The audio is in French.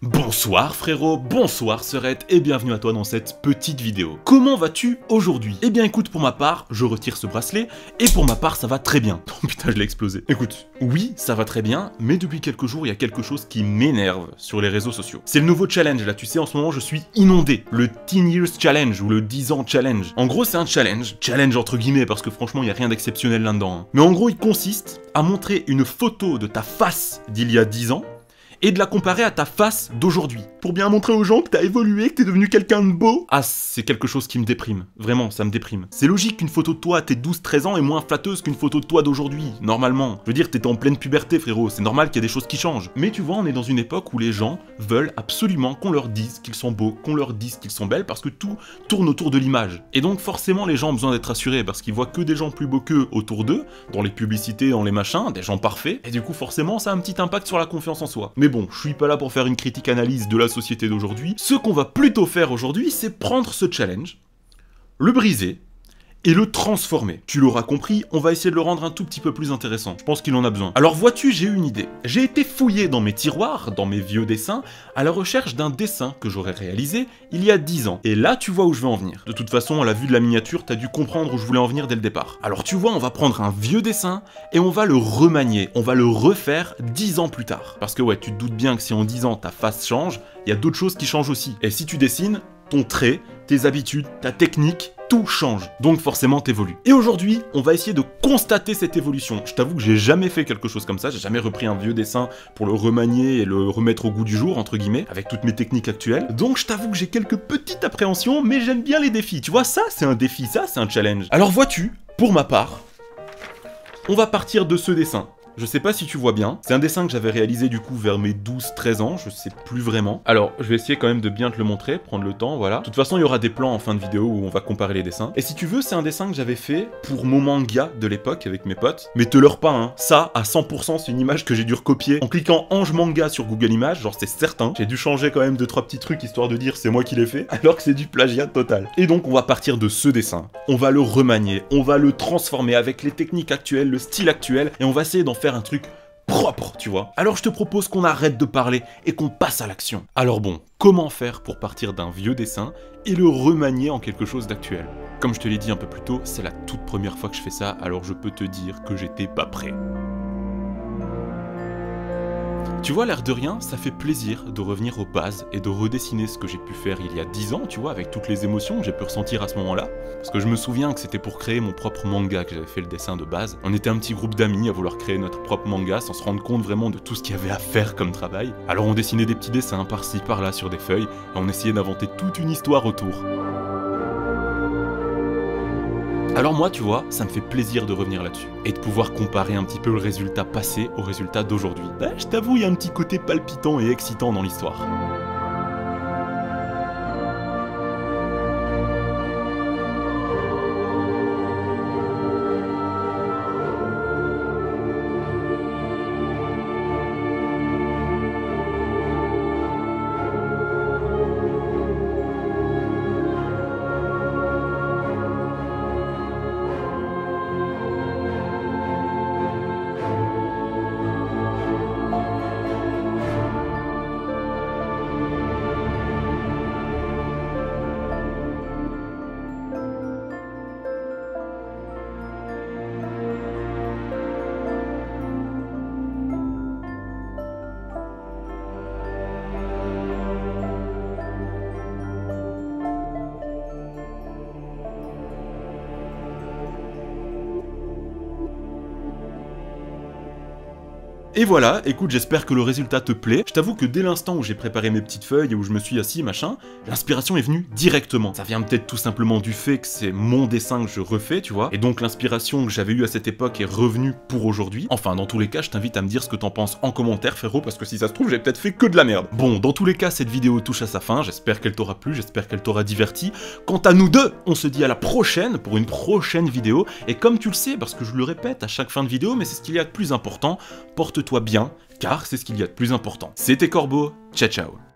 Bonsoir frérot, bonsoir sœurette et bienvenue à toi dans cette petite vidéo. Comment vas-tu aujourd'hui? Eh bien écoute, pour ma part, je retire ce bracelet et pour ma part ça va très bien. Oh putain, je l'ai explosé. Écoute, oui, ça va très bien, mais depuis quelques jours, il y a quelque chose qui m'énerve sur les réseaux sociaux. C'est le nouveau challenge là, tu sais, en ce moment je suis inondé. Le 10 Years Challenge ou le 10 ans Challenge. En gros, c'est un challenge entre guillemets parce que franchement, il n'y a rien d'exceptionnel là-dedans. Hein. Mais en gros, il consiste à montrer une photo de ta face d'il y a 10 ans et de la comparer à ta face d'aujourd'hui. Pour bien montrer aux gens que t'as évolué, que t'es devenu quelqu'un de beau. Ah, c'est quelque chose qui me déprime. Vraiment, ça me déprime. C'est logique qu'une photo de toi à tes 12-13 ans est moins flatteuse qu'une photo de toi d'aujourd'hui, normalement. Je veux dire, t'étais en pleine puberté, frérot, c'est normal qu'il y a des choses qui changent. Mais tu vois, on est dans une époque où les gens veulent absolument qu'on leur dise qu'ils sont beaux, qu'on leur dise qu'ils sont belles, parce que tout tourne autour de l'image. Et donc forcément, les gens ont besoin d'être rassurés, parce qu'ils voient que des gens plus beaux qu'eux autour d'eux, dans les publicités, dans les machins, des gens parfaits, et du coup, forcément, ça a un petit impact sur la confiance en soi. Mais bon, je suis pas là pour faire une critique-analyse de la société d'aujourd'hui. Ce qu'on va plutôt faire aujourd'hui, c'est prendre ce challenge, le briser et le transformer. Tu l'auras compris, on va essayer de le rendre un tout petit peu plus intéressant. Je pense qu'il en a besoin. Alors vois-tu, j'ai eu une idée. J'ai été fouillé dans mes tiroirs, dans mes vieux dessins, à la recherche d'un dessin que j'aurais réalisé il y a 10 ans. Et là, tu vois où je veux en venir. De toute façon, à la vue de la miniature, t'as dû comprendre où je voulais en venir dès le départ. Alors tu vois, on va prendre un vieux dessin et on va le remanier, on va le refaire 10 ans plus tard. Parce que ouais, tu te doutes bien que si en 10 ans ta face change, il y a d'autres choses qui changent aussi. Et si tu dessines, ton trait, tes habitudes, ta technique, tout change, donc forcément t'évolues. Et aujourd'hui, on va essayer de constater cette évolution. Je t'avoue que j'ai jamais fait quelque chose comme ça, j'ai jamais repris un vieux dessin pour le remanier et le remettre au goût du jour, entre guillemets, avec toutes mes techniques actuelles. Donc je t'avoue que j'ai quelques petites appréhensions, mais j'aime bien les défis. Tu vois, ça c'est un défi, ça c'est un challenge. Alors vois-tu, pour ma part, on va partir de ce dessin. Je sais pas si tu vois bien, c'est un dessin que j'avais réalisé du coup vers mes 12-13 ans, je sais plus vraiment. Alors, je vais essayer quand même de bien te le montrer, prendre le temps, voilà. De toute façon, il y aura des plans en fin de vidéo où on va comparer les dessins. Et si tu veux, c'est un dessin que j'avais fait pour mon manga de l'époque avec mes potes. Mais te leurre pas, hein, ça, à 100%, c'est une image que j'ai dû recopier en cliquant Ange Manga sur Google Images, genre c'est certain. J'ai dû changer quand même 2-3 petits trucs histoire de dire c'est moi qui l'ai fait, alors que c'est du plagiat total. Et donc, on va partir de ce dessin, on va le remanier, on va le transformer avec les techniques actuelles, le style actuel, et on va essayer d'en faire un truc propre, tu vois. Alors je te propose qu'on arrête de parler et qu'on passe à l'action. Alors bon, comment faire pour partir d'un vieux dessin et le remanier en quelque chose d'actuel? Comme je te l'ai dit un peu plus tôt, c'est la toute première fois que je fais ça, alors je peux te dire que j'étais pas prêt. Tu vois, l'air de rien, ça fait plaisir de revenir aux bases et de redessiner ce que j'ai pu faire il y a 10 ans, tu vois, avec toutes les émotions que j'ai pu ressentir à ce moment-là. Parce que je me souviens que c'était pour créer mon propre manga que j'avais fait le dessin de base. On était un petit groupe d'amis à vouloir créer notre propre manga sans se rendre compte vraiment de tout ce qu'il y avait à faire comme travail. Alors on dessinait des petits dessins par-ci par-là sur des feuilles et on essayait d'inventer toute une histoire autour. Alors moi, tu vois, ça me fait plaisir de revenir là-dessus, et de pouvoir comparer un petit peu le résultat passé au résultat d'aujourd'hui. Ben, je t'avoue, il y a un petit côté palpitant et excitant dans l'histoire. Et voilà, écoute, j'espère que le résultat te plaît. Je t'avoue que dès l'instant où j'ai préparé mes petites feuilles et où je me suis assis, machin, l'inspiration est venue directement. Ça vient peut-être tout simplement du fait que c'est mon dessin que je refais, tu vois, et donc l'inspiration que j'avais eue à cette époque est revenue pour aujourd'hui. Enfin, dans tous les cas, je t'invite à me dire ce que t'en penses en commentaire, frérot, parce que si ça se trouve, j'ai peut-être fait que de la merde. Bon, dans tous les cas, cette vidéo touche à sa fin, j'espère qu'elle t'aura plu, j'espère qu'elle t'aura diverti. Quant à nous deux, on se dit à la prochaine pour une prochaine vidéo, et comme tu le sais, parce que je le répète à chaque fin de vidéo, mais c'est ce qu'il y a de plus important, porte-toi bien, car c'est ce qu'il y a de plus important. C'était Corbeau, ciao ciao.